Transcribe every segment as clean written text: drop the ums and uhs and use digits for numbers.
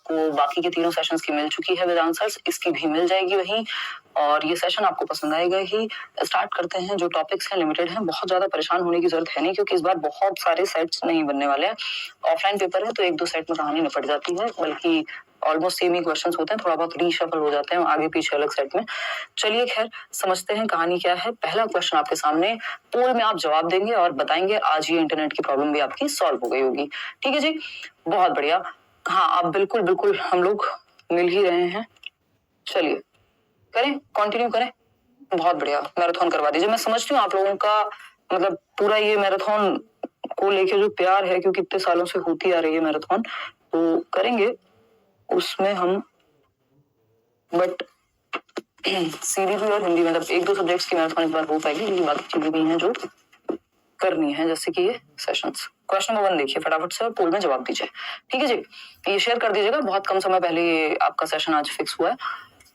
आपको बाकी के तीनों सेशंस की मिल चुकी है विद आंसर्स, इसकी भी मिल जाएगी वहीं, और ये सेशन आपको पसंद आएगा ही। स्टार्ट करते हैं। जो टॉपिक्स हैं लिमिटेड हैं, बहुत ज्यादा परेशान होने की जरूरत है नहीं, क्योंकि इस बार बहुत सारे सेट्स नहीं बनने वाले हैं। ऑफलाइन पेपर है तो एक दो सेट में कहानी निपट जाती है, बल्कि ऑलमोस्ट सेम ही क्वेश्चंस होते हैं, थोड़ा बहुत रीशफल हो जाते हैं आगे पीछे अलग सेट में। चलिए खैर समझते हैं कहानी क्या है। पहला क्वेश्चन आपके सामने, पोल में आप जवाब देंगे और बताएंगे आज ये इंटरनेट की प्रॉब्लम भी आपकी सॉल्व हो गई होगी। ठीक है जी, बहुत बढ़िया। हाँ, आप बिल्कुल बिल्कुल हम लोग मिल ही रहे हैं। चलिए करें, कंटिन्यू करें। बहुत बढ़िया, मैराथन करवा दीजिए। मैं समझती हूँ आप लोगों का मतलब पूरा ये मैराथन को लेके जो प्यार है, क्योंकि इतने सालों से होती आ रही है मैराथन, तो करेंगे उसमें हम, बट सीडीपी और हिंदी मतलब एक दो सब्जेक्ट्स की मैराथन इस बार हो पाएगी, लेकिन बाकी चीजें भी हैं जो करनी है, जैसे कि ये सेशंस। क्वेश्चन नंबर 1 देखिए फटाफट से और पोल में जवाब दीजिए। ठीक है जी, ये शेयर कर दीजिएगा, बहुत कम समय पहले ये आपका सेशन आज फिक्स हुआ है।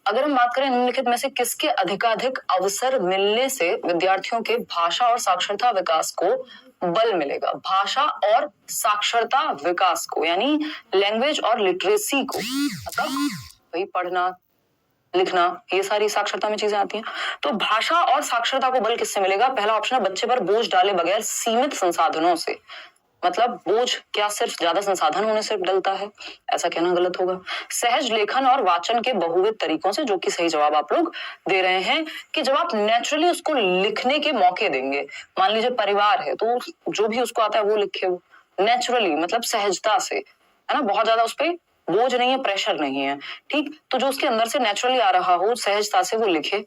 अगर हम बात करें निम्नलिखित में से किसके अधिकाधिक अवसर मिलने से विद्यार्थियों के भाषा और साक्षरता विकास को बल मिलेगा। भाषा और साक्षरता विकास को, यानी लैंग्वेज और लिटरेसी को, मतलब वही पढ़ना लिखना, ये सारी साक्षरता में चीजें आती हैं। तो भाषा और साक्षरता को बल किससे मिलेगा? पहला ऑप्शन है बच्चे पर बोझ डाले बगैर सीमित संसाधनों से। मतलब बोझ क्या सिर्फ ज्यादा संसाधन होने से डलता है? ऐसा कहना गलत होगा। सहज लेखन और वाचन के बहुविध तरीकों से, जो कि सही जवाब आप लोग दे रहे हैं कि जब आप नेचुरली उसको लिखने के मौके देंगे, मान लीजिए परिवार है तो जो भी उसको आता है वो लिखे, वो नेचुरली मतलब सहजता से, है ना, बहुत ज्यादा उस पर बोझ नहीं है, प्रेशर नहीं है। ठीक, तो जो उसके अंदर से नेचुरली आ रहा हो सहजता से वो लिखे।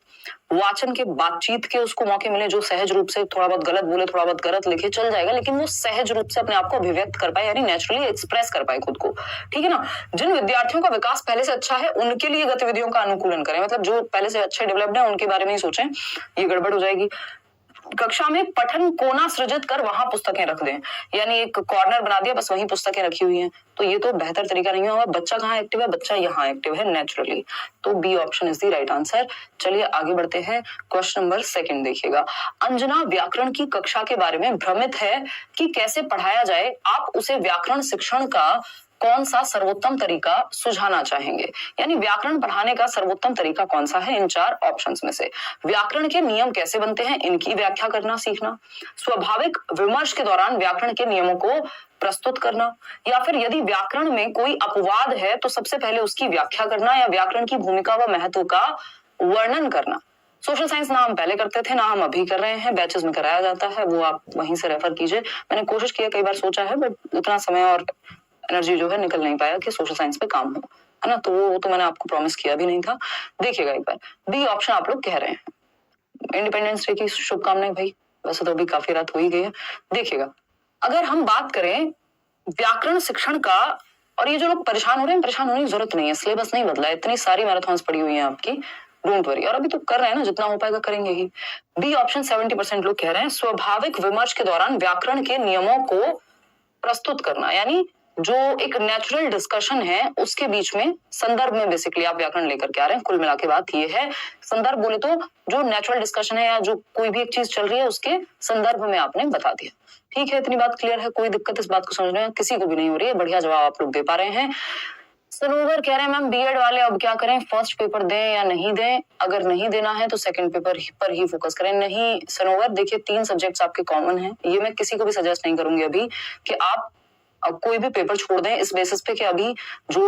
वाचन के बातचीत के उसको मौके मिले, जो सहज रूप से थोड़ा बहुत गलत बोले थोड़ा बहुत गलत लिखे चल जाएगा, लेकिन वो सहज रूप से अपने आप को अभिव्यक्त कर पाए, यानी नेचुरली एक्सप्रेस कर पाए खुद को। ठीक है ना। जिन विद्यार्थियों का विकास पहले से अच्छा है उनके लिए गतिविधियों का अनुकूलन करें, मतलब जो पहले से अच्छे डेवलप्ड है उनके बारे में ही सोचें, ये गड़बड़ हो जाएगी। कक्षा में पठन कोना सृजित कर वहां पुस्तकें रख दें, यानी एक कॉर्नर बना दिया, बस वहीं पुस्तकें रखी हुई हैं, तो ये तो बेहतर तरीका नहीं होगा। बच्चा कहाँ एक्टिव है? बच्चा यहाँ एक्टिव है नेचुरली, तो B option is the right answer. चलिए आगे बढ़ते हैं। क्वेश्चन नंबर 2 देखिएगा। अंजना व्याकरण की कक्षा के बारे में भ्रमित है कि कैसे पढ़ाया जाए, आप उसे व्याकरण शिक्षण का कौन सा सर्वोत्तम तरीका सुझाना चाहेंगे? यानी व्याकरण पढ़ाने का सर्वोत्तम तरीका कौन सा है इन 4 ऑप्शंस में से? व्याकरण के नियम कैसे बनते हैं, इनकी व्याख्या करना सीखना, स्वाभाविक विमर्श के दौरान व्याकरण के नियमों को प्रस्तुत करना, या फिर यदि व्याकरण में कोई अपवाद है तो सबसे पहले उसकी व्याख्या करना, या व्याकरण की भूमिका व महत्व का वर्णन करना। सोशल साइंस ना हम पहले करते थे ना हम अभी कर रहे हैं, बैचेस में कराया जाता है, वो आप वहीं से रेफर कीजिए। मैंने कोशिश किया, कई बार सोचा है, बट उतना समय और एनर्जी जो है निकल नहीं पाया कि सोशल साइंस पे काम हो, है ना, तो वो तो मैंने आपको प्रॉमिस किया भी नहीं था। देखिएगा एक बार, बी ऑप्शन आप लोग कह रहे हैं। इंडिपेंडेंस डे की शुभकामनाएं भाई, वैसे तो अभी काफी रात हो ही गई है। देखिएगा, अगर हम बात करें व्याकरण शिक्षण का, और ये जो लोग परेशान हो रहे हैं, परेशान होने की जरूरत नहीं है, सिलेबस नहीं बदला है, इतनी सारी मैराथन्स पड़ी हुई है आपकी, डोंट वरी, और अभी तो कर रहे हैं ना, जितना हो पाएगा करेंगे ही। बी ऑप्शन 70% लोग कह रहे हैं, स्वाभाविक विमर्श के दौरान व्याकरण के नियमों को प्रस्तुत करना, यानी जो एक नेचुरल डिस्कशन है उसके बीच में संदर्भ में बेसिकली आप व्याकरण लेकर के आ रहे हैं। कुल मिला के बात ये है, संदर्भ बोले तो जो नेचुरल डिस्कशन है या जो कोई भी एक चीज चल रही है उसके संदर्भ में आपने बता दिया। ठीक है, इतनी बात क्लियर है, कोई दिक्कत इस बात को समझने में किसी को भी नहीं हो रही है, बढ़िया जवाब आप लोग दे पा रहे हैं। सनोवर कह रहे हैं मैम बीएड वाले अब क्या करें, फर्स्ट पेपर दें या नहीं दें? अगर नहीं देना है तो सेकंड पेपर पर ही फोकस करें। नहीं सनोवर, देखिए 3 सब्जेक्ट्स आपके कॉमन हैं, ये मैं किसी को भी सजेस्ट नहीं करूंगी अभी कि आप कोई भी पेपर छोड़ दें इस बेसिस पे कि अभी जो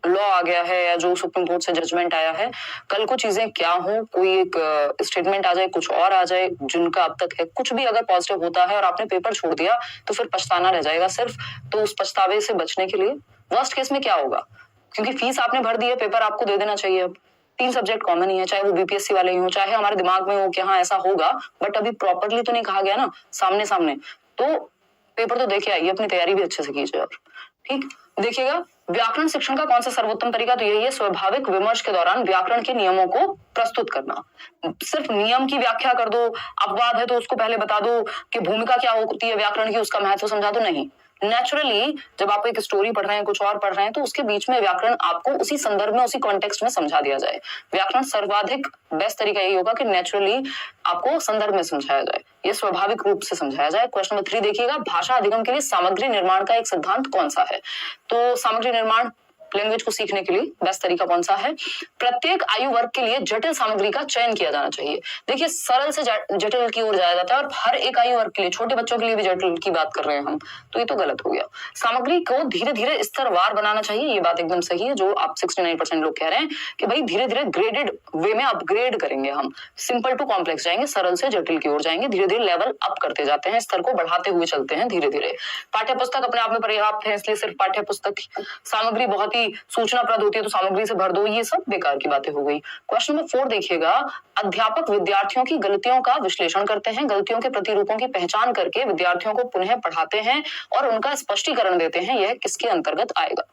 लॉ आ गया है या जो सुप्रीम कोर्ट से जजमेंट आया है, कल को चीजें क्या हो, कोई एक स्टेटमेंट आ जाए, कुछ और आ जाए जिनका अब तक है, कुछ भी अगर पॉजिटिव होता है और आपने पेपर छोड़ दिया तो फिर पछताना रह जाएगा सिर्फ। तो उस पछतावे से बचने के लिए वर्स्ट केस में क्या होगा, क्योंकि फीस आपने भर दी है, पेपर आपको दे देना चाहिए। अब 3 सब्जेक्ट कॉमन ही है, चाहे वो बीपीएससी वाले ही हो, चाहे हमारे दिमाग में हो कि हाँ ऐसा होगा, बट अभी प्रॉपरली तो नहीं कहा गया ना सामने सामने, तो पेपर तो देखे आइए, अपनी तैयारी भी अच्छे से कीजिए। और ठीक देखिएगा, व्याकरण शिक्षण का कौन सा सर्वोत्तम तरीका, तो यही है, स्वाभाविक विमर्श के दौरान व्याकरण के नियमों को प्रस्तुत करना। सिर्फ नियम की व्याख्या कर दो, अपवाद है तो उसको पहले बता दो कि भूमिका क्या होती है व्याकरण की, उसका महत्व समझा दो, नहीं। नेचुरली जब आप एक स्टोरी पढ़ रहे हैं, कुछ और पढ़ रहे हैं, तो उसके बीच में व्याकरण आपको उसी संदर्भ में उसी कॉन्टेक्स्ट में समझा दिया जाए। व्याकरण सर्वाधिक बेस्ट तरीका यही होगा कि नेचुरली आपको संदर्भ में समझाया जाए, ये स्वाभाविक रूप से समझाया जाए। क्वेश्चन नंबर 3 देखिएगा, भाषा अधिगम के लिए सामग्री निर्माण का एक सिद्धांत कौन सा है? तो सामग्री निर्माण लैंग्वेज को सीखने के लिए बेस्ट तरीका कौन सा है? प्रत्येक आयु वर्ग के लिए जटिल सामग्री का चयन किया जाना चाहिए। देखिए, सरल से जटिल की ओर जाया जाता है और हर एक आयु वर्ग के लिए, छोटे बच्चों के लिए भी जटिल की बात कर रहे हैं हम, तो ये तो गलत हो गया। सामग्री को धीरे धीरे स्तरवार बनाना चाहिए, ये बात एकदम सही है जो आप 69% लोग कह रहे हैं कि भाई धीरे धीरे ग्रेडेड वे में अपग्रेड करेंगे हम, सिंपल टू कॉम्प्लेक्स जाएंगे, सरल से जटिल की ओर जाएंगे, धीरे धीरे लेवल अप करते जाते हैं, स्तर को बढ़ाते हुए चलते हैं धीरे धीरे। पाठ्य पुस्तक अपने आप में पर्याप्त है, इसलिए सिर्फ पाठ्य पुस्तक, सामग्री बहुत ही सूचनाप्रद होती है तो सामग्री से भर दो, ये सब बेकार की बातें हो गई। क्वेश्चन नंबर 4 देखिएगा, अध्यापक विद्यार्थियों की गलतियों का विश्लेषण करते हैं, गलतियों के प्रतिरूपों की पहचान करके विद्यार्थियों को पुनः पढ़ाते हैं और उनका स्पष्टीकरण देते हैं, यह किसके अंतर्गत आएगा?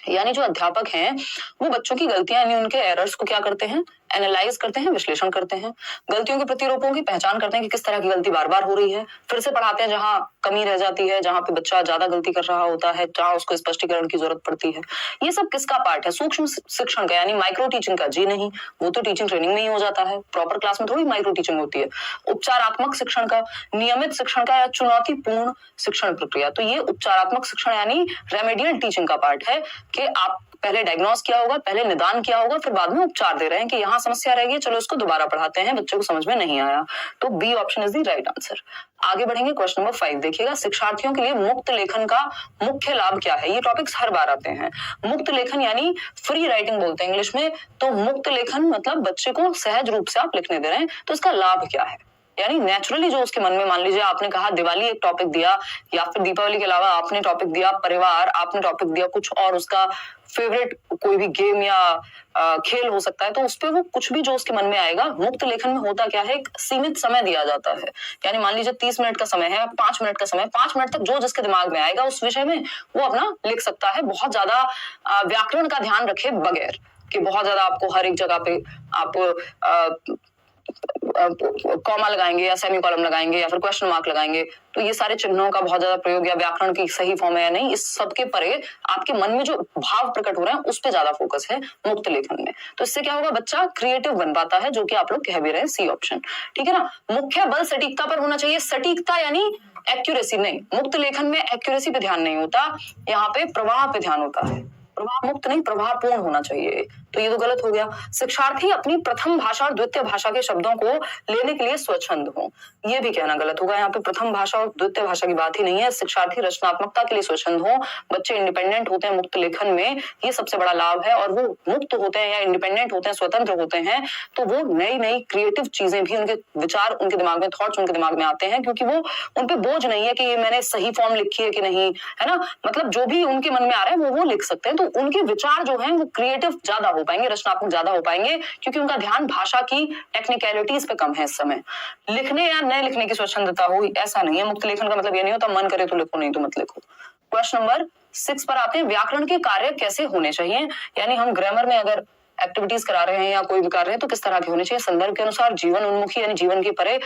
यानी जो अध्यापक हैं वो बच्चों की गलतियां यानी उनके एरर्स को क्या करते हैं? एनालाइज करते हैं, विश्लेषण करते हैं, गलतियों के प्रतिरूपों की पहचान करते हैं कि किस तरह की गलती बार बार हो रही है, फिर से पढ़ाते हैं जहां कमी रह जाती है, जहां पे बच्चा ज्यादा गलती कर रहा होता है, जहां उसको स्पष्टीकरण की जरूरत पड़ती है। ये सब किसका पार्ट है? सूक्ष्म शिक्षण का, यानी माइक्रो टीचिंग का? जी नहीं, वो तो टीचिंग ट्रेनिंग में ही हो जाता है, प्रॉपर क्लास में थोड़ी माइक्रो टीचिंग होती है। उपचारात्मक शिक्षण का, नियमित शिक्षण का या चुनौतीपूर्ण शिक्षण प्रक्रिया, तो ये उपचारात्मक शिक्षण यानी रेमेडियल टीचिंग का पार्ट है कि आप पहले डायग्नोस किया होगा, पहले निदान किया होगा, फिर बाद में उपचार दे रहे हैं कि यहाँ समस्या रहेगी, चलो इसको दोबारा पढ़ाते हैं, बच्चों को समझ में नहीं आया, तो B option is the right answer. आगे बढ़ेंगे, क्वेश्चन नंबर 5 देखिएगा, शिक्षार्थियों के लिए मुक्त लेखन का मुख्य लाभ क्या है? ये टॉपिक्स हर बार आते हैं। मुक्त लेखन यानी फ्री राइटिंग बोलते हैं इंग्लिश में, तो मुक्त लेखन मतलब बच्चे को सहज रूप से आप लिखने दे रहे हैं, तो इसका लाभ क्या है? यानी नेचुरली जो उसके मन में, मान लीजिए आपने कहा दिवाली एक टॉपिक दिया, या फिर दीपावली के अलावा आपने टॉपिक दिया परिवार, आपने टॉपिक दिया कुछ और उसका फेवरेट कोई भी गेम या खेल हो सकता है, तो उस पर वो कुछ भी जो उसके मन में आएगा। मुक्त लेखन में होता क्या है, एक सीमित समय दिया जाता है, यानी मान लीजिए 30 मिनट का समय है, 5 मिनट का समय, 5 मिनट तक जो जिसके दिमाग में आएगा उस विषय में वो अपना लिख सकता है, बहुत ज्यादा व्याकरण का ध्यान रखे बगैर कि बहुत ज्यादा आपको हर एक जगह पे आप कॉमा लगाएंगे या सेमी कॉलम लगाएंगे या फिर क्वेश्चन मार्क लगाएंगे, तो ये सारे चिन्हों का बहुत ज्यादा प्रयोग या व्याकरण की सही फॉर्म है या नहीं, इस सब के परे आपके मन में जो भाव प्रकट हो रहे हैं उस पे ज्यादा फोकस है मुक्त लेखन में। तो इससे क्या होगा, बच्चा क्रिएटिव बन पाता है, जो कि आप लोग कह भी रहे हैं, सी ऑप्शन, ठीक है ना। मुख्य बल सटीकता पर होना चाहिए, सटीकता यानी एक्यूरेसी नहीं, मुक्त लेखन में एक्यूरेसी पे ध्यान नहीं होता, यहाँ पे प्रवाह पे ध्यान होता है, प्रवाह मुक्त नहीं प्रवाहपूर्ण होना चाहिए, तो ये तो गलत हो गया। शिक्षार्थी अपनी प्रथम भाषा और द्वितीय भाषा के शब्दों को लेने के लिए स्वच्छंद हो, ये भी कहना गलत होगा, यहाँ पे प्रथम भाषा और द्वितीय भाषा की बात ही नहीं है। शिक्षार्थी रचनात्मकता के लिए स्वच्छंद हो, बच्चे इंडिपेंडेंट होते हैं मुक्त लेखन में, ये सबसे बड़ा लाभ है, और वो मुक्त होते हैं या इंडिपेंडेंट होते हैं, स्वतंत्र होते हैं, तो वो नई नई क्रिएटिव चीजें भी, उनके विचार उनके दिमाग में, थॉट्स उनके दिमाग में आते हैं, क्योंकि वो उन पे बोझ नहीं है कि ये मैंने सही फॉर्म लिखी है कि नहीं, है ना, मतलब जो भी उनके मन में आ रहा है वो लिख सकते हैं, तो उनके विचार जो हैं वो क्रिएटिव ज्यादा हो पाएंगे, रचनात्मक ज्यादा हो पाएंगे, क्योंकि उनका ध्यान भाषा की टेक्निकलिटीज पे कम है इस समय। लिखने या न लिखने की स्वच्छंदता हो, ऐसा नहीं है। मुक्त लेखन का मतलब ये नहीं होता मन करे तो लिखो, नहीं तो मत लिखो। क्वेश्चन नंबर 6 पर आते हैं, व्याकरण के कार्य कैसे होने चाहिए, यानी हम ग्रामर में अगर एक्टिविटीज करा रहे हैं या कोई भी कार्य है तो किस तरह के होने चाहिए? संदर्भ के अनुसार, जीवन उन्मुखी यानी जीवन के परे,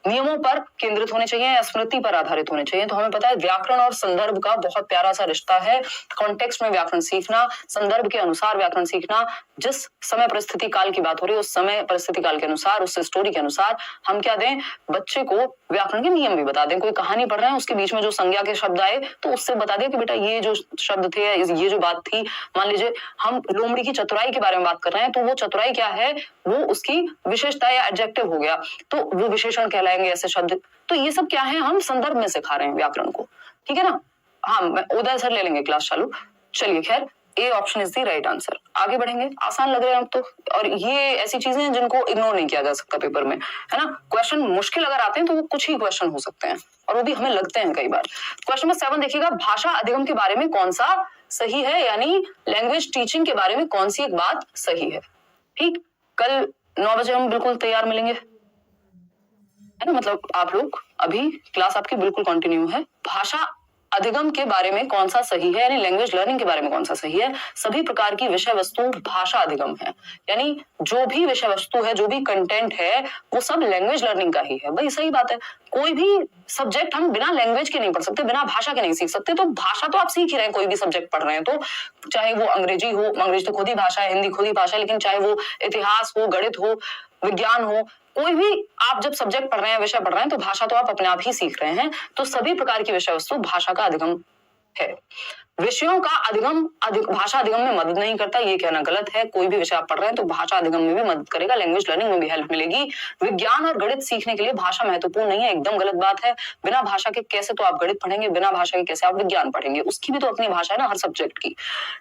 नियमों पर केंद्रित होने चाहिए या स्मृति पर आधारित होने चाहिए। तो हमें पता है व्याकरण और संदर्भ का बहुत प्यारा सा रिश्ता है, कॉन्टेक्स्ट में व्याकरण सीखना, संदर्भ के अनुसार व्याकरण सीखना, जिस समय परिस्थिति काल की बात हो रही है उस समय परिस्थिति काल के अनुसार, उस स्टोरी के अनुसार हम क्या दें, बच्चे को व्याकरण के नियम भी बता दें। कोई कहानी पढ़ रहे हैं उसके बीच में जो संज्ञा के शब्द आए तो उससे बता दें कि बेटा ये जो शब्द थे, ये जो बात थी, मान लीजिए हम लोमड़ी की चतुराई के बारे में बात कर रहे हैं, तो वो चतुराई क्या है, वो उसकी विशेषता या एडजेक्टिव हो गया, तो वो विशेषण कहलाएंगे ऐसे शब्द। तो ये सब क्या है, हम संदर्भ में सिखा रहे हैं व्याकरण को, ठीक है ना। हाँ, उदय सर ले लेंगे क्लास चालू। चलिए, खैर A option is the right answer. आगे बढ़ेंगे, आसान लग रहे हैं अब तो, और ये ऐसी चीजें हैं जिनको इग्नोर नहीं किया जा सकता पेपर में, है ना। क्वेश्चन मुश्किल अगर आते हैं तो वो कुछ ही क्वेश्चन हो सकते हैं, और वो भी हमें लगते हैं कई बार। क्वेश्चन नंबर 7 देखिएगा, भाषा अधिगम के बारे में कौन सा सही है, यानी लैंग्वेज टीचिंग के बारे में कौन सी एक बात सही है। ठीक, कल 9 बजे हम बिल्कुल तैयार मिलेंगे, है ना, मतलब आप लोग अभी क्लास आपकी बिल्कुल कंटिन्यू है। भाषा अधिगम के बारे में कौन सा सही है, यानी लैंग्वेज लर्निंग के बारे में कौन सा सही है। सभी प्रकार की विषय वस्तु भाषा अधिगम है, यानी जो भी विषय वस्तु है, जो भी कंटेंट है, वो सब लैंग्वेज लर्निंग का ही है। भाई सही बात है, कोई भी सब्जेक्ट हम बिना लैंग्वेज के नहीं पढ़ सकते, बिना भाषा के नहीं सीख सकते। तो भाषा तो आप सीख ही रहे हैं, कोई भी सब्जेक्ट पढ़ रहे हैं तो, चाहे वो अंग्रेजी हो, अंग्रेजी तो खुद ही भाषा है, हिंदी खुद ही भाषा है, लेकिन चाहे वो इतिहास हो, गणित हो, विज्ञान हो, कोई भी आप जब सब्जेक्ट पढ़ रहे हैं, विषय पढ़ रहे हैं, तो भाषा तो आप अपने आप ही सीख रहे हैं। तो सभी प्रकार की विषय वस्तु भाषा का अधिगम है। विषयों का भाषा अधिगम में मदद नहीं करता, ये कहना गलत है। कोई भी विषय आप पढ़ रहे हैं तो भाषा अधिगम में भी मदद करेगा, लैंग्वेज लर्निंग में भी हेल्प मिलेगी। विज्ञान और गणित सीखने के लिए भाषा महत्वपूर्ण नहीं है, एकदम गलत बात है। बिना भाषा के कैसे तो आप गणित पढ़ेंगे, बिना भाषा के कैसे आप विज्ञान पढ़ेंगे, उसकी भी तो अपनी भाषा है ना हर सब्जेक्ट की।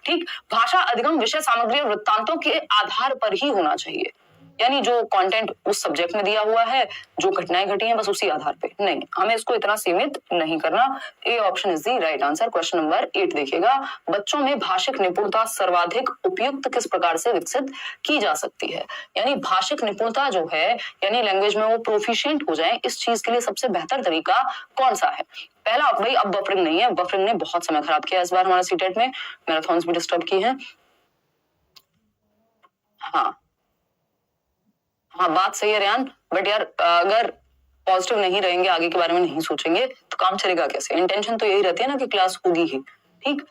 ठीक, भाषा अधिगम विषय सामग्री और वृत्तांतों के आधार पर ही होना चाहिए, यानी जो कंटेंट उस सब्जेक्ट में दिया हुआ है, जो घटनाएं घटी हैं बस उसी आधार पे, नहीं हमें इसको इतना सीमित नहीं करना। A option is the right answer. Question number 8 देखिएगा, बच्चों में भाषिक निपुणता सर्वाधिक उपयुक्त किस प्रकार से विकसित की जा सकती है। यानी भाषिक निपुणता जो है, यानी लैंग्वेज में वो प्रोफिशिएंट हो जाए, इस चीज के लिए सबसे बेहतर तरीका कौन सा है। पहला भाई, अब बफरिंग नहीं है, बफरिंग ने बहुत समय खराब किया इस बार हमारा सीटेट में, मैराथन्स भी डिस्टर्ब की है। हाँ बात सही है रेहान, बट यार अगर पॉजिटिव नहीं रहेंगे, आगे के बारे में नहीं सोचेंगे तो काम चलेगा कैसे। इंटेंशन तो यही रहती है ना कि क्लास होगी ही, ठीक,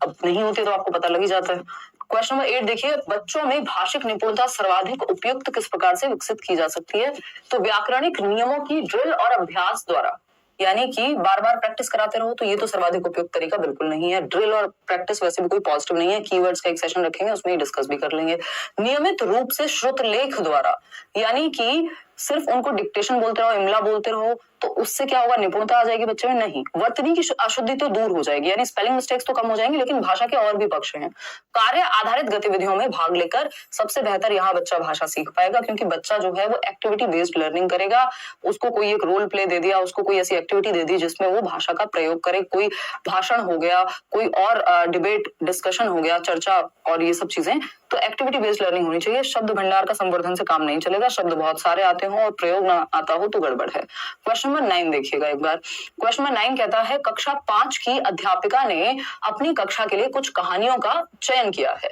अब नहीं होती तो आपको पता लग ही जाता है। क्वेश्चन नंबर 8 देखिए, बच्चों में भाषिक निपुणता सर्वाधिक उपयुक्त किस प्रकार से विकसित की जा सकती है। तो व्याकरणिक नियमों की ड्रिल और अभ्यास द्वारा, यानी कि बार बार प्रैक्टिस कराते रहो, तो ये तो सर्वाधिक उपयुक्त तरीका बिल्कुल नहीं है। ड्रिल और प्रैक्टिस वैसे भी कोई पॉजिटिव नहीं है, कीवर्ड्स का एक सेशन रखेंगे उसमें ही डिस्कस भी कर लेंगे। नियमित रूप से श्रुत लेख द्वारा, यानी कि सिर्फ उनको डिक्टेशन बोलते रहो, इमला बोलते रहो, तो उससे क्या होगा, निपुणता आ जाएगी बच्चे में, नहीं, वर्तनी की अशुद्धि तो दूर हो जाएगी, यानी स्पेलिंग मिस्टेक्स तो कम हो जाएंगे, लेकिन भाषा के और भी पक्ष हैं। कार्य आधारित गतिविधियों में भाग लेकर सबसे बेहतर यहाँ बच्चा भाषा सीख पाएगा, क्योंकि बच्चा जो है वो एक्टिविटी बेस्ड लर्निंग करेगा। उसको कोई एक रोल प्ले दे दिया, उसको कोई ऐसी एक्टिविटी दे दी जिसमें वो भाषा का प्रयोग करे, कोई भाषण हो गया, कोई और डिबेट डिस्कशन हो गया, चर्चा और ये सब चीजें, तो एक्टिविटी बेस्ड लर्निंग होनी चाहिए। शब्द भंडार का संवर्धन से काम नहीं चलेगा, शब्द बहुत सारे आते हो और प्रयोग ना आता हो तो गड़बड़ है। क्वेश्चन नंबर 9 देखिएगा एक बार। क्वेश्चन नंबर 9 कहता है, कक्षा 5 की अध्यापिका ने अपनी कक्षा के लिए कुछ कहानियों का चयन किया है।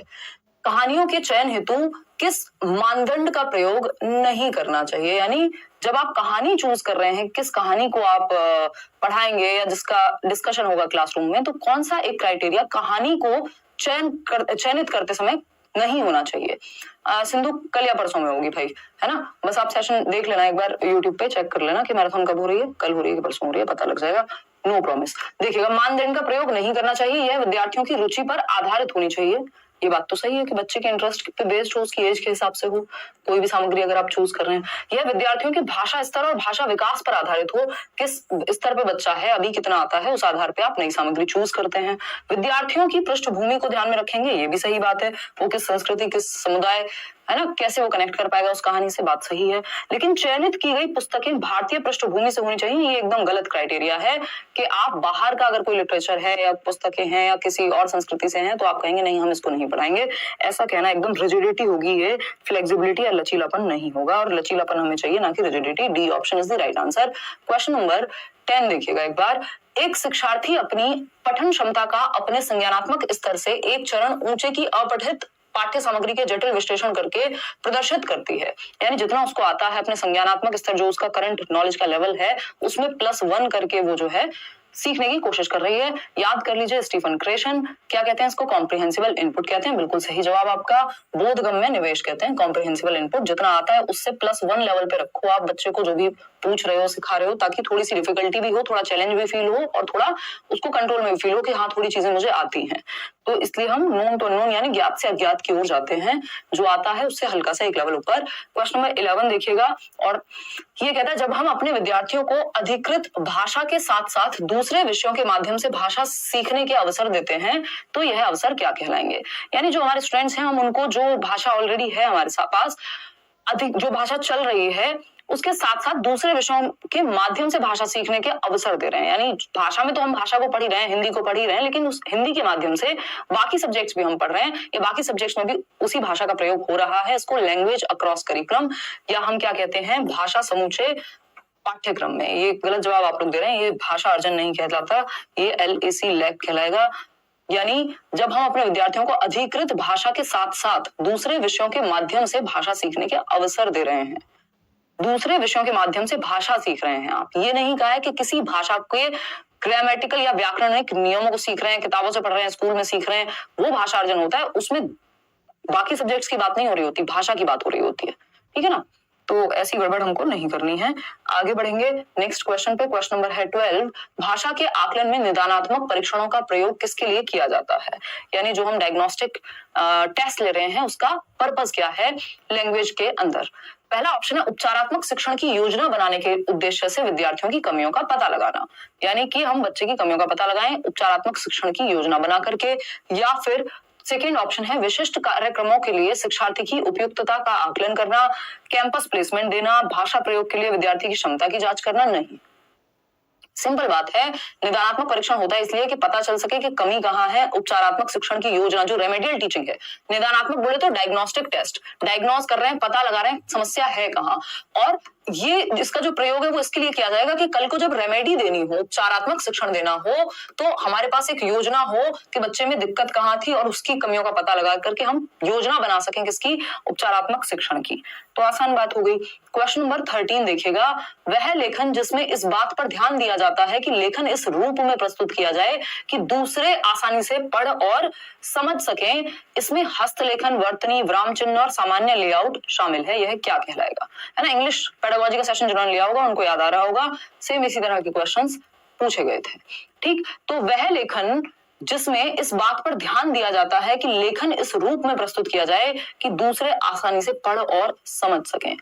कहानियों के चयन हेतु किस मानदंड का प्रयोग नहीं करना चाहिए। यानी जब आप कहानी चूज कर रहे हैं, किस कहानी को आप पढ़ाएंगे या जिसका डिस्कशन होगा क्लासरूम में, तो कौन सा एक क्राइटेरिया कहानी को चयनित करते समय नहीं होना चाहिए। सिंधु कल या परसों में होगी भाई, है ना, बस आप सेशन देख लेना एक बार, यूट्यूब पे चेक कर लेना कि मैराथन कब हो रही है, कल हो रही है कि परसों हो रही है, पता लग जाएगा। No promise. देखिएगा, मानदंड का प्रयोग नहीं करना चाहिए, यह विद्यार्थियों की रुचि पर आधारित होनी चाहिए। ये बात तो सही है कि बच्चे के इंटरेस्ट पे बेस्ड हो, उसकी एज के हिसाब से हो, कोई भी सामग्री अगर आप चूज कर रहे हैं। यह विद्यार्थियों के भाषा स्तर और भाषा विकास पर आधारित हो, किस स्तर पे बच्चा है, अभी कितना आता है, उस आधार पे आप नई सामग्री चूज करते हैं। विद्यार्थियों की पृष्ठभूमि को ध्यान में रखेंगे, ये भी सही बात है, वो किस संस्कृति, किस समुदाय, है ना, कैसे वो कनेक्ट कर पाएगा उस कहानी से, बात सही है। लेकिन चयनित की गई पुस्तकें भारतीय पृष्ठभूमि से होनी चाहिए, ये एकदम गलत क्राइटेरिया है कि आप बाहर का अगर कोई लिटरेचर है या पुस्तकें हैं या किसी और संस्कृति से हैं तो आप कहेंगे नहीं हम इसको नहीं पढ़ाएंगे। ऐसा कहना एकदम रिजिडिटी होगी, ये फ्लेक्सिबिलिटी या लचीलापन नहीं होगा, और लचीलापन हमें चाहिए ना कि rigidity. D option is the right answer. Question number 10 देखिएगा एक बार। एक शिक्षार्थी अपनी पठन क्षमता का अपने संज्ञानात्मक स्तर से एक चरण ऊंचे की अपठित पाठ्य सामग्री के जटिल विश्लेषण करके प्रदर्शित करती है। यानी जितना उसको आता है, अपने संज्ञानात्मक स्तर जो उसका करंट नॉलेज का लेवल है उसमें +1 करके वो जो है सीखने की कोशिश कर रही है। याद कर लीजिए, स्टीफन क्रेशन क्या कहते हैं इसको, कॉम्प्रिहेंसिबल इनपुट कहते हैं। बिल्कुल सही जवाब आपका। बोधगम्य निवेश कहते हैं कॉम्प्रिहेंसिबल इनपुट। जितना आता है उससे +1 लेवल पे रखो आप बच्चे को, जो भी पूछ रहे हो, सिखा रहे हो, ताकि थोड़ी सी डिफिकल्टी भी हो, थोड़ा चैलेंज भी फील हो और थोड़ा उसको कंट्रोल में भी फील हो कि हाँ थोड़ी चीजें मुझे आती हैं। तो इसलिए हम नोन टू अननोन यानी ज्ञात से अज्ञात की ओर जाते हैं, जो आता है उससे हल्का सा एक लेवल ऊपर। क्वेश्चन नंबर 11 देखिएगा, और ये कहता है जब हम अपने विद्यार्थियों को अधिकृत भाषा के साथ साथ दूसरे विषयों के माध्यम से भाषा सीखने के अवसर देते हैं तो यह अवसर क्या कहलाएंगे। यानी जो हमारे स्टूडेंट्स हैं, हम उनको जो भाषा ऑलरेडी है हमारे पास, अधिक जो भाषा चल रही है उसके साथ साथ दूसरे विषयों के माध्यम से भाषा सीखने के अवसर दे रहे हैं। यानी भाषा में तो हम भाषा को पढ़ ही रहे हैं, हिंदी को पढ़ ही रहे हैं, लेकिन उस हिंदी के माध्यम से बाकी सब्जेक्ट्स भी हम पढ़ रहे हैं, या बाकी सब्जेक्ट्स में भी उसी भाषा का प्रयोग हो रहा है। इसको लैंग्वेज अक्रॉस करिकुलम या हम क्या कहते हैं, भाषा समूचे पाठ्यक्रम में। ये गलत जवाब आप लोग दे रहे हैं, ये भाषा अर्जन नहीं कहलाता, ये LAC लैक कहलाएगा। यानी जब हम अपने विद्यार्थियों को अधिकृत भाषा के साथ साथ दूसरे विषयों के माध्यम से भाषा सीखने के अवसर दे रहे हैं, दूसरे विषयों के माध्यम से भाषा सीख रहे हैं आप, ये नहीं कहा है कि किसी भाषा के ग्रामेटिकल या व्याकरणिक नियमों को सीख रहे हैं, किताबों से पढ़ रहे हैं, स्कूल में सीख रहे हैं, वो भाषा अर्जन होता है। उसमें बाकी सब्जेक्ट्स की बात नहीं हो रही होती, भाषा की बात हो रही होती है, ठीक है ना। तो ऐसी गड़बड़ हमको नहीं करनी है। आगे बढ़ेंगे नेक्स्ट क्वेश्चन पे। क्वेश्चन नंबर है 12, भाषा के आकलन में निदानात्मक परीक्षणों का प्रयोग किसके लिए किया जाता है? यानी जो हम डायग्नोस्टिक टेस्ट ले रहे हैं उसका पर्पस क्या है लैंग्वेज के अंदर? पहला ऑप्शन है उपचारात्मक शिक्षण की योजना बनाने के उद्देश्य से विद्यार्थियों की कमियों का पता लगाना, यानी कि हम बच्चे की कमियों का पता लगाएं उपचारात्मक शिक्षण की योजना बना करके। या फिर सेकेंड ऑप्शन है विशिष्ट कार्यक्रमों के लिए शिक्षार्थी की उपयुक्तता का आकलन करना, कैंपस प्लेसमेंट देना, भाषा प्रयोग के लिए विद्यार्थी की क्षमता की जांच करना। नहीं, सिंपल बात है, निदानात्मक परीक्षण होता है इसलिए कि पता चल सके कि कमी कहाँ है। उपचारात्मक शिक्षण की योजना जो रेमेडियल टीचिंग है, निदानात्मक बोले तो डायग्नोस्टिक टेस्ट, डायग्नोस कर रहे हैं, पता लगा रहे हैं समस्या है कहाँ। और ये इसका जो प्रयोग है वो इसके लिए किया जाएगा कि कल को जब रेमेडी देनी हो, उपचारात्मक शिक्षण देना हो, तो हमारे पास एक योजना हो कि बच्चे में दिक्कत कहाँ थी और उसकी कमियों का पता लगा करके हम योजना बना सकें किसकी, उपचारात्मक शिक्षण की। तो आसान बात हो गई। क्वेश्चन नंबर 13 देखिएगा, वह लेखन जिसमें इस बात पर ध्यान दिया जाता है कि लेखन इस रूप में प्रस्तुत किया जाए कि दूसरे आसानी से पढ़ और समझ सकें, इसमें हस्तलेखन, वर्तनी, विराम चिन्ह और सामान्य लेआउट शामिल है, यह क्या कहलाएगा? है ना, इंग्लिश पेडागोजी का सेशन जिन्होंने लिया होगा उनको याद आ रहा होगा, सेम इसी तरह के क्वेश्चंस पूछे गए थे। ठीक, तो वह लेखन जिसमें इस बात पर ध्यान दिया जाता है कि लेखन इस रूप में प्रस्तुत किया जाए कि दूसरे आसानी से पढ़ और समझ सकें,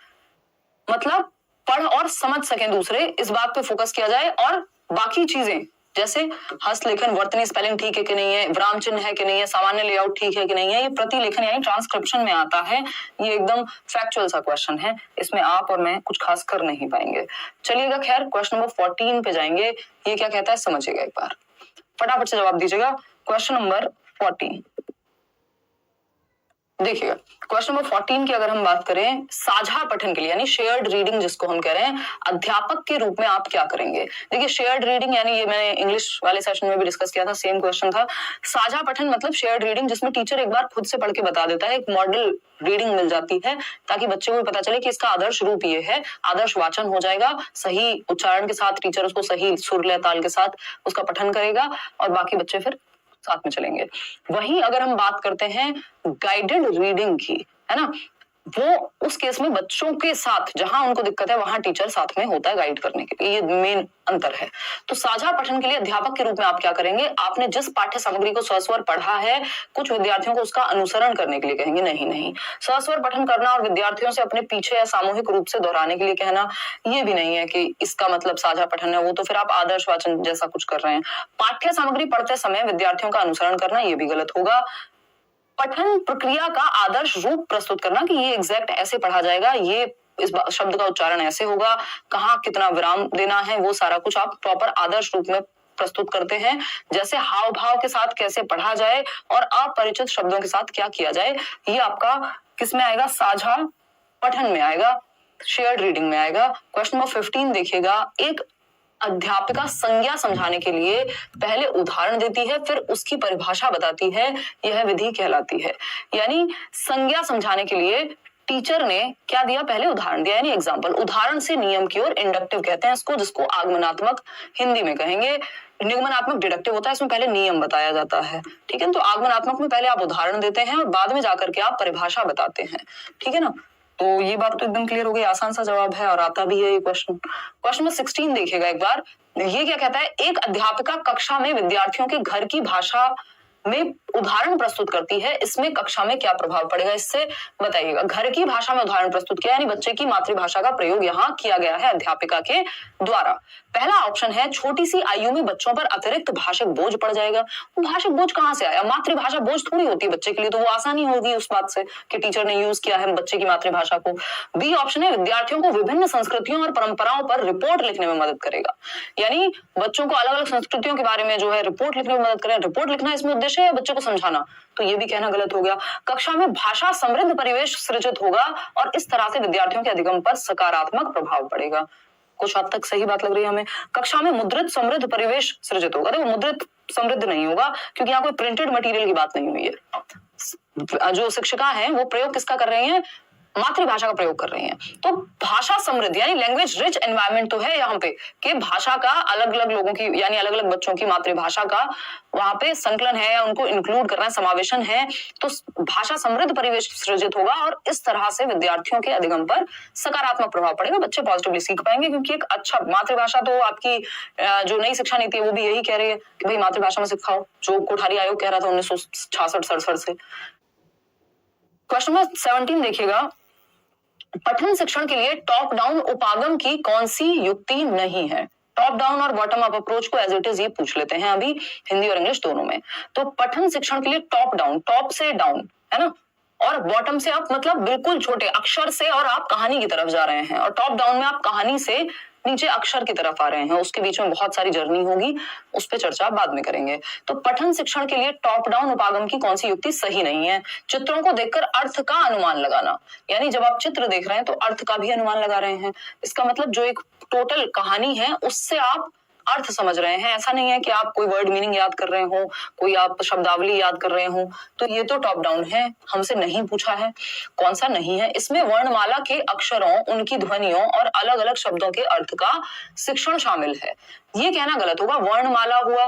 मतलब पढ़ और समझ सकें दूसरे, इस बात पे फोकस किया जाए। और बाकी चीजें जैसे हस्तलेखन, वर्तनी स्पेलिंग ठीक है कि नहीं है, विराम चिन्ह है कि नहीं है, सामान्य लेआउट ठीक है कि नहीं है, ये प्रतिलेखन यानी ट्रांसक्रिप्शन में आता है। ये एकदम फैक्चुअल सा क्वेश्चन है, इसमें आप और मैं कुछ खास कर नहीं पाएंगे। चलिएगा, खैर क्वेश्चन नंबर 14 पे जाएंगे। ये क्या कहता है समझिएगा एक बार, फटाफट से जवाब दीजिएगा। क्वेश्चन नंबर 14 देखिएगा। क्वेश्चन नंबर 14 की अगर हम बात करें, साझा पठन के लिए यानी शेयर्ड रीडिंग जिसको हम कह रहे हैं, अध्यापक के रूप में आप क्या करेंगे? देखिए, शेयर्ड रीडिंग यानी ये मैंने इंग्लिश वाले सेशन में भी डिस्कस किया था, सेम क्वेश्चन था। साझा पठन मतलब शेयर्ड रीडिंग जिसमें टीचर एक बार खुद से पढ़ के बता देता है, एक मॉडल रीडिंग मिल जाती है ताकि बच्चे को पता चले कि इसका आदर्श रूप ये है, आदर्श वाचन हो जाएगा, सही उच्चारण के साथ टीचर उसको सही सुर लय ताल के साथ उसका पठन करेगा और बाकी बच्चे फिर साथ में चलेंगे। वहीं अगर हम बात करते हैं गाइडेड रीडिंग की, है ना, वो उस केस में बच्चों के साथ जहां उनको दिक्कत है वहां टीचर साथ में होता है गाइड करने के लिए, ये मेन अंतर है। तो साझा पठन के लिए अध्यापक के रूप में आप क्या करेंगे? आपने जिस पाठ्य सामग्री को सस्वर पढ़ा है, कुछ विद्यार्थियों को उसका अनुसरण करने के लिए कहेंगे। नहीं, सस्वर पठन करना और विद्यार्थियों से अपने पीछे या सामूहिक रूप से दोहराने के लिए कहना, ये भी नहीं है कि इसका मतलब साझा पठन है, वो तो फिर आप आदर्श वाचन जैसा कुछ कर रहे हैं। पाठ्य सामग्री पढ़ते समय विद्यार्थियों का अनुसरण करना, ये भी गलत होगा। पठन प्रक्रिया का आदर्श रूप प्रस्तुत करना कि ये एग्जैक्ट ऐसे पढ़ा जाएगा, ये इस शब्द का उच्चारण ऐसे होगा, कहाँ कितना विराम देना है, वो सारा कुछ आप प्रॉपर आदर्श रूप में प्रस्तुत करते हैं। जैसे हाव भाव के साथ कैसे पढ़ा जाए और अपरिचित शब्दों के साथ क्या किया जाए, ये आपका किस में आएगा? साझा पठन में आएगा, शेयर्ड रीडिंग में आएगा। क्वेश्चन नंबर 15 देखिएगा, एक अध्यापिका संज्ञा समझाने के लिए पहले उदाहरण देती है फिर उसकी परिभाषा बताती है, यह विधि कहलाती है। यानी संज्ञा समझाने के लिए टीचर ने क्या दिया? पहले उदाहरण दिया, यानी एग्जाम्पल। उदाहरण से नियम की ओर इंडक्टिव कहते हैं इसको, जिसको आगमनात्मक हिंदी में कहेंगे। निगमनात्मक डिडक्टिव होता है, इसमें पहले नियम बताया जाता है। ठीक है, तो आगमनात्मक में पहले आप उदाहरण देते हैं और बाद में जाकर के आप परिभाषा बताते हैं। ठीक है ना, तो ये बात तो एकदम क्लियर हो गई, आसान सा जवाब है और आता भी है ये क्वेश्चन। क्वेश्चन नंबर 16 देखिएगा एक बार, ये क्या कहता है? एक अध्यापिका कक्षा में विद्यार्थियों के घर की भाषा में उदाहरण प्रस्तुत करती है, इसमें कक्षा में क्या प्रभाव पड़ेगा इससे बताइएगा। घर की भाषा में उदाहरण प्रस्तुत किया यानी बच्चे की मातृभाषा का प्रयोग यहाँ किया गया है अध्यापिका के द्वारा। पहला ऑप्शन है छोटी सी आयु में बच्चों पर अतिरिक्त भाषिक बोझ पड़ जाएगा। भाषिक बोझ कहाँ से आया? मातृभाषा बोझ थोड़ी होती है बच्चे के लिए, तो वो आसानी होगी उस बात से कि टीचर ने यूज किया है बच्चे की मातृभाषा को। बी ऑप्शन है विद्यार्थियों को विभिन्न संस्कृतियों और परंपराओं पर रिपोर्ट लिखने में मदद करेगा, यानी बच्चों को अलग अलग संस्कृतियों के बारे में जो है रिपोर्ट लिखने में मदद करेगा। रिपोर्ट लिखना इसमें उद्देश्य है या बच्चे को समझाना? तो ये भी कहना गलत हो गया। कक्षा में भाषा समृद्ध परिवेश सृजित होगा और इस तरह से विद्यार्थियों के अधिगम पर सकारात्मक प्रभाव पड़ेगा। कुछ हद तक सही बात लग रही है हमें। कक्षा में मुद्रित समृद्ध परिवेश सृजित होगा। देखो, मुद्रित समृद्ध नहीं होगा क्योंकि यहाँ कोई प्रिंटेड मटेरियल की बात नहीं हुई है। जो शिक्षिका हैं वो प्रयोग किसका कर रही हैं? मातृभाषा का प्रयोग कर रही हैं। तो भाषा समृद्ध यानी लैंग्वेज रिच एनवायरनमेंट तो है यहाँ पे कि भाषा का अलग अलग लोगों की यानी अलग अलग बच्चों की मातृभाषा का वहां पे संकलन है या उनको इंक्लूड करना है, समावेशन है, तो भाषा समृद्ध परिवेश सृजित होगा और इस तरह से विद्यार्थियों के अधिगम पर सकारात्मक प्रभाव पड़ेगा, बच्चे पॉजिटिवली सीख पाएंगे। क्योंकि एक अच्छा मातृभाषा तो आपकी जो नई शिक्षा नीति है वो भी यही कह रही है कि भाई मातृभाषा में सिखाओ, जो कोठारी आयोग कह रहा था 1966-67 से। क्वेश्चन नंबर 17 देखिएगा, पठन शिक्षण के लिए टॉप डाउन उपागम की कौन सी युक्ति नहीं है? टॉप डाउन और बॉटम अप अप्रोच को एज इट इज ये पूछ लेते हैं अभी हिंदी और इंग्लिश दोनों में। तो पठन शिक्षण के लिए टॉप डाउन, टॉप से डाउन है ना, और बॉटम से अप मतलब बिल्कुल छोटे अक्षर से और आप कहानी की तरफ जा रहे हैं, और टॉप डाउन में आप कहानी से नीचे अक्षर की तरफ आ रहे हैं, उसके बीच में बहुत सारी जर्नी होगी, उस पर चर्चा बाद में करेंगे। तो पठन शिक्षण के लिए टॉप डाउन उपागम की कौन सी युक्ति सही नहीं है? चित्रों को देखकर अर्थ का अनुमान लगाना, यानी जब आप चित्र देख रहे हैं तो अर्थ का भी अनुमान लगा रहे हैं। इसका मतलब जो एक टोटल कहानी है उससे आप अर्थ समझ रहे हैं, ऐसा नहीं है कि आप कोई वर्ड मीनिंग याद कर रहे हो, कोई आप शब्दावली याद कर रहे हो। तो ये तो टॉप डाउन है, हमसे नहीं पूछा है कौन सा नहीं है। इसमें वर्णमाला के अक्षरों, उनकी ध्वनियों और अलग अलग शब्दों के अर्थ का शिक्षण शामिल है। ये कहना गलत होगा। वर्णमाला हुआ,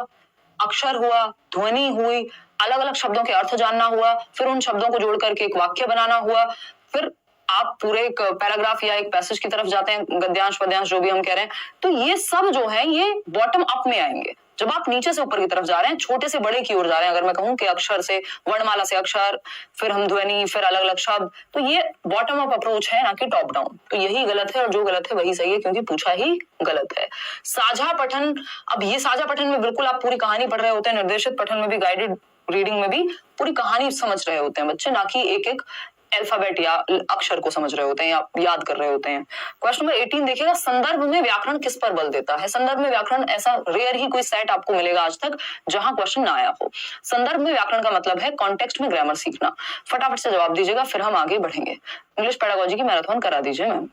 अक्षर हुआ, ध्वनि हुई, अलग अलग शब्दों के अर्थ जानना हुआ, फिर उन शब्दों को जोड़ करके एक वाक्य बनाना हुआ, फिर आप पूरे एक पैराग्राफ या एक पैसेज की तरफ जाते हैं, गद्यांश पद्यांश जो भी हम कह रहे हैं। तो ये सब जो है ये बॉटम अप में आएंगे। जब आप नीचे से ऊपर की तरफ जा रहे हैं, छोटे से बड़े की ओर जा रहे हैं, अगर मैं कहूं कि अक्षर से वर्णमाला से अक्षर, फिर हम ध्वनि, फिर अलग अलग शब्द, तो ये बॉटम अप अप्रोच है ना कि टॉप डाउन। तो यही गलत है और जो गलत है वही सही है, क्योंकि पूछा ही गलत है। साझा पठन, अब ये साझा पठन में बिल्कुल आप पूरी कहानी पढ़ रहे होते हैं, निर्देशित पठन में भी, गाइडेड रीडिंग में भी पूरी कहानी समझ रहे होते हैं बच्चे, ना कि एक एक अल्फाबेट या अक्षर को समझ रहे होते हैं या याद कर रहे होते हैं। क्वेश्चन नंबर 18 देखिएगा, संदर्भ में व्याकरण किस पर बल देता है? संदर्भ में व्याकरण, ऐसा रेयर ही कोई सेट आपको मिलेगा आज तक जहां क्वेश्चन ना आया हो। संदर्भ में व्याकरण का मतलब है कॉन्टेक्स्ट में ग्रामर सीखना। फटाफट से जवाब दीजिएगा, फिर हम आगे बढ़ेंगे। इंग्लिश पेडागोजी की मैराथन करा दीजिए मैम।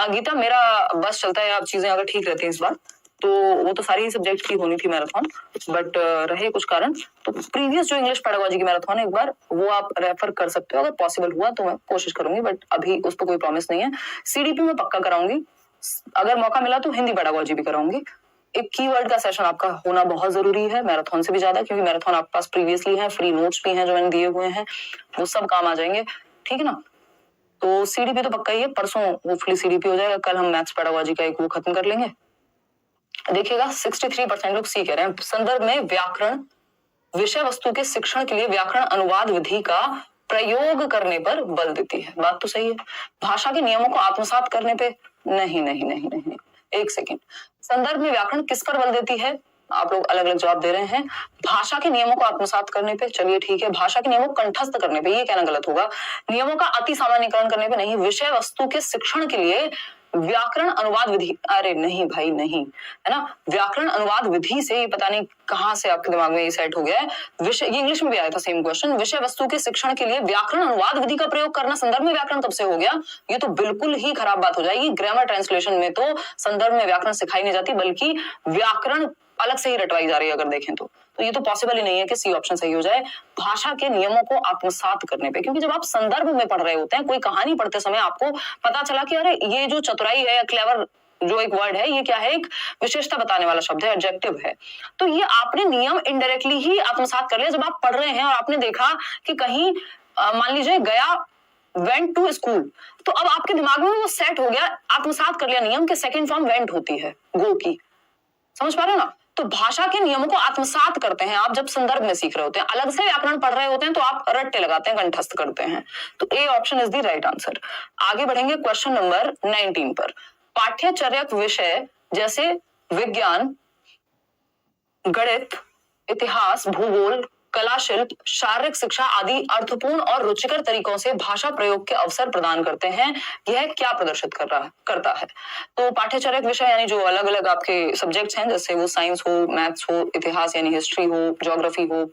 गीता, मेरा बस चलता है, अब चीजें अगर ठीक रहती हैं इस बार तो वो तो सारी ही सब्जेक्ट की होनी थी मैराथन, बट रहे कुछ कारण, तो प्रीवियस जो इंग्लिश पेडागोजी की मैराथन है एक बार वो आप रेफर कर सकते हो, अगर पॉसिबल हुआ तो मैं कोशिश करूंगी, बट अभी उस पर कोई प्रॉमिस नहीं है। सीडीपी में पक्का कराऊंगी, अगर मौका मिला तो हिंदी पेडागोजी भी कराऊंगी। एक कीवर्ड का सेशन आपका होना बहुत जरूरी है, मैराथन से भी ज्यादा, क्योंकि मैराथन आपके पास प्रीवियसली है, फ्री नोट्स भी हैं जो मैंने दिए हुए हैं, वो सब काम आ जाएंगे, ठीक है ना। तो सीडीपी तो पक्का ही है, परसों होपफुली सीडीपी हो जाएगा, कल हम मैथ्स पेडागोजी का एक वो खत्म कर लेंगे। देखिएगा 63% लोग सी कह रहे हैं, संदर्भ में व्याकरण विषय वस्तु के शिक्षण के लिए व्याकरण अनुवाद विधि का प्रयोग करने पर बल देती है। बात तो सही है। भाषा के नियमों को आत्मसात करने पे नहीं नहीं नहीं नहीं, एक सेकेंड, संदर्भ में व्याकरण किस पर बल देती है? आप लोग अलग अलग जवाब दे रहे हैं। भाषा के नियमों को आत्मसात करने पे, चलिए ठीक है, भाषा के नियमों को कंठस्थ करने पे, ये कहना गलत होगा। नियमों का अति सामान्यकरण करने पे नहीं, विषय वस्तु के शिक्षण के लिए व्याकरण अनुवाद विधि, अरे नहीं भाई नहीं, है ना। व्याकरण अनुवाद विधि से, ये पता नहीं कहां से आपके दिमाग में ये सेट हो गया है। विषय, ये इंग्लिश में भी आया था सेम क्वेश्चन, विषय वस्तु के शिक्षण के लिए व्याकरण अनुवाद विधि का प्रयोग करना संदर्भ में व्याकरण कब से हो गया? ये तो बिल्कुल ही खराब बात हो जाएगी। ग्रामर ट्रांसलेशन में तो संदर्भ में व्याकरण सिखाई नहीं जाती, बल्कि व्याकरण अलग से ही रटवाई जा रही है अगर देखें तो ये तो पॉसिबल ही नहीं है कि सी ऑप्शन सही हो जाए। भाषा के नियमों को आत्मसात करने पे, क्योंकि जब आप संदर्भ में पढ़ रहे होते हैं, कोई कहानी पढ़ते समय आपको पता चला कि अरे ये जो चतुराई है या क्लेवर जो एक वर्ड है, ये क्या है, एक विशेषता बताने वाला शब्द है, एडजेक्टिव है, तो ये आपने नियम इनडायरेक्टली ही आत्मसात कर लिया। जब आप पढ़ रहे हैं और आपने देखा कि कहीं मान लीजिए गया वेंट टू स्कूल, तो अब आपके दिमाग में वो सेट हो गया, आत्मसात कर लिया नियम के सेकेंड फॉर्म वेंट होती है गो की, समझ पा रहे हो ना। तो भाषा के नियमों को आत्मसात करते हैं आप जब संदर्भ में सीख रहे होते हैं। अलग से व्याकरण पढ़ रहे होते हैं तो आप रट्टे लगाते हैं, कंठस्थ करते हैं। तो A option is the right answer. आगे बढ़ेंगे क्वेश्चन नंबर 19 पर। पाठ्यचर्यक विषय जैसे विज्ञान, गणित, इतिहास, भूगोल, कला, शिल्प, शारीरिक शिक्षा आदि अर्थपूर्ण और रुचिकर तरीकों से भाषा प्रयोग के अवसर प्रदान करते हैं। यह क्या प्रदर्शित करता है? तो पाठ्यचर्यक विषय यानी जो अलग अलग आपके सब्जेक्ट्स हैं, जैसे वो साइंस हो, मैथ्स हो, इतिहास यानी हिस्ट्री हो, ज्योग्राफी हो,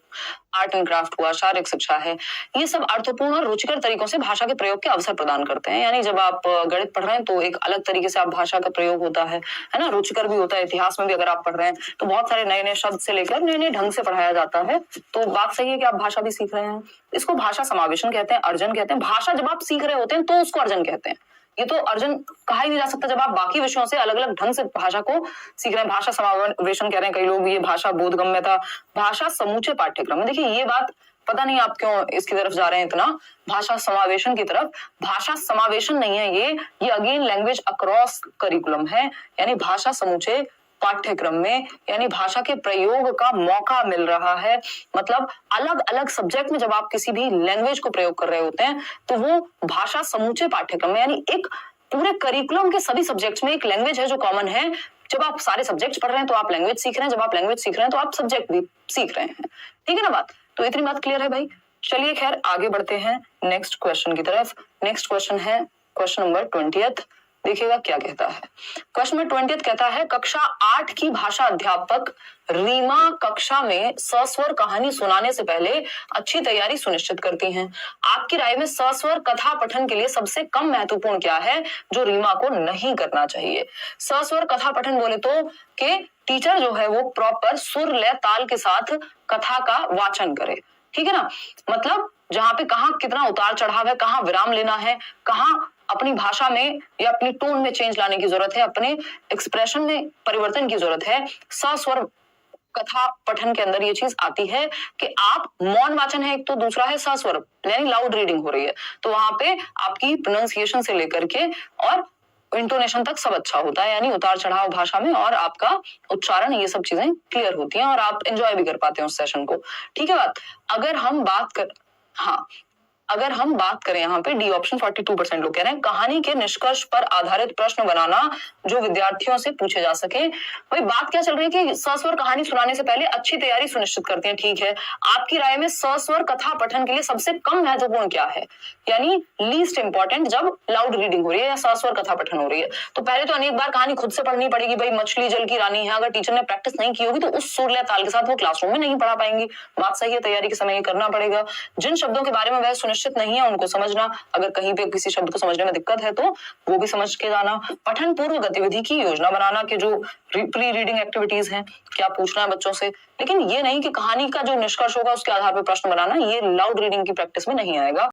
आर्ट एंड क्राफ्ट हुआ, शारीरिक शिक्षा है, ये सब अर्थपूर्ण और रुचिकर तरीकों से भाषा के प्रयोग के अवसर प्रदान करते हैं। यानी जब आप गणित पढ़ रहे हैं तो एक अलग तरीके से आप भाषा का प्रयोग होता है ना, रुचिकर भी होता है। इतिहास में भी अगर आप पढ़ रहे हैं तो बहुत सारे नए नए शब्द से लेकर नए नए ढंग से पढ़ाया जाता है। तो बात सही है कि आप भाषा भी सीख रहे हैं। इसको भाषा समावेशन कहते हैं, अर्जन कहते हैं। भाषा जब आप सीख रहे होते हैं तो उसको अर्जन कहते हैं। ये तो अर्जन कहा ही नहीं जा सकता जब आप बाकी विषयों से अलग अलग ढंग से भाषा को सीख रहे हैं। भाषा समावेशन कह रहे हैं कई लोग, ये भाषा बोधगम्यता, भाषा समूचे पाठ्यक्रम में। देखिए ये बात पता नहीं आप क्यों इसकी तरफ जा रहे हैं इतना, भाषा समावेशन की तरफ। भाषा समावेशन नहीं है ये अगेन लैंग्वेज अक्रॉस करिकुलम है, यानी भाषा समूचे पाठ्यक्रम में, यानी भाषा के प्रयोग का मौका मिल रहा है। मतलब अलग अलग सब्जेक्ट में जब आप किसी भी लैंग्वेज को प्रयोग कर रहे होते हैं तो वो भाषा समूचे पाठ्यक्रम में, यानी एक पूरे करिकुलम के सभी सब्जेक्ट्स में एक लैंग्वेज है जो कॉमन है। जब आप सारे सब्जेक्ट्स पढ़ रहे हैं तो आप लैंग्वेज सीख रहे हैं, जब आप लैंग्वेज सीख रहे हैं तो आप सब्जेक्ट भी सीख रहे हैं। ठीक है ना बात? तो इतनी बात क्लियर है भाई। चलिए खैर आगे बढ़ते हैं नेक्स्ट क्वेश्चन की तरफ। नेक्स्ट क्वेश्चन है क्वेश्चन नंबर 20। देखिएगा क्या कहता है। क्वेश्चन नंबर 20 कहता है, कक्षा 8 की भाषा अध्यापक रीमा कक्षा में सस्वर कहानी सुनाने से पहले अच्छी तैयारी सुनिश्चित करती हैं। आपकी राय में सस्वर कथा पठन के लिए सबसे कम महत्वपूर्ण क्या है जो रीमा को नहीं करना चाहिए? सस्वर कथा पठन बोले तो कि टीचर जो है वो प्रॉपर सुर लय ताल के साथ कथा का वाचन करे। ठीक है ना? मतलब जहां पे कहाँ कितना उतार चढ़ाव है, कहाँ विराम लेना है, कहाँ अपनी भाषा में या अपनी टोन में चेंज लाने की जरूरत है, अपने एक्सप्रेशन में परिवर्तन की जरूरत है। सस्वर कथा पठन के अंदर ये चीज आती है कि आप मौन वाचन है एक, तो दूसरा है सस्वर यानी लाउड रीडिंग हो रही है, तो वहां पे आपकी प्रोनाउंसिएशन से लेकर के और इंटोनेशन तक सब अच्छा होता है, यानी उतार चढ़ाव भाषा में और आपका उच्चारण, ये सब चीजें क्लियर होती हैं और आप एंजॉय भी कर पाते हैं उस सेशन को। ठीक है बात? अगर हम बात करें यहाँ पे डी ऑप्शन 42% लोग कह रहे हैं कहानी के निष्कर्ष पर आधारित प्रश्न बनाना जो विद्यार्थियों से पूछे जा सके। भाई बात क्या चल रही है कि सस्वर कहानी सुनाने से पहले अच्छी तैयारी सुनिश्चित करते हैं। ठीक है, आपकी राय में सस्वर कथा पठन के लिए सबसे कम महत्वपूर्ण क्या है, यानी लीस्ट इंपॉर्टेंट जब लाउड रीडिंग हो रही है या सस्वर कथा पठन हो रही है? तो पहले तो अनेक बार कहानी खुद से पढ़नी पड़ेगी। भाई मछली जल की रानी है, अगर टीचर ने प्रैक्टिस नहीं की होगी तो उस सुर लय ताल के साथ वो क्लासरूम में नहीं पढ़ा पाएंगी। बात सही है, तैयारी के समय ये करना पड़ेगा। जिन शब्दों के बारे में वह सुनिश्चित नहीं है उनको समझना, अगर कहीं पे किसी शब्द को समझने में दिक्कत है तो वो भी समझ के जाना। पठन पूर्व गतिविधि की योजना बनाना कि जो प्री रीडिंग एक्टिविटीज हैं क्या पूछना है बच्चों से, लेकिन ये नहीं कि कहानी का जो निष्कर्ष होगा उसके आधार पर प्रश्न बनाना, ये लाउड रीडिंग की प्रैक्टिस में नहीं आएगा।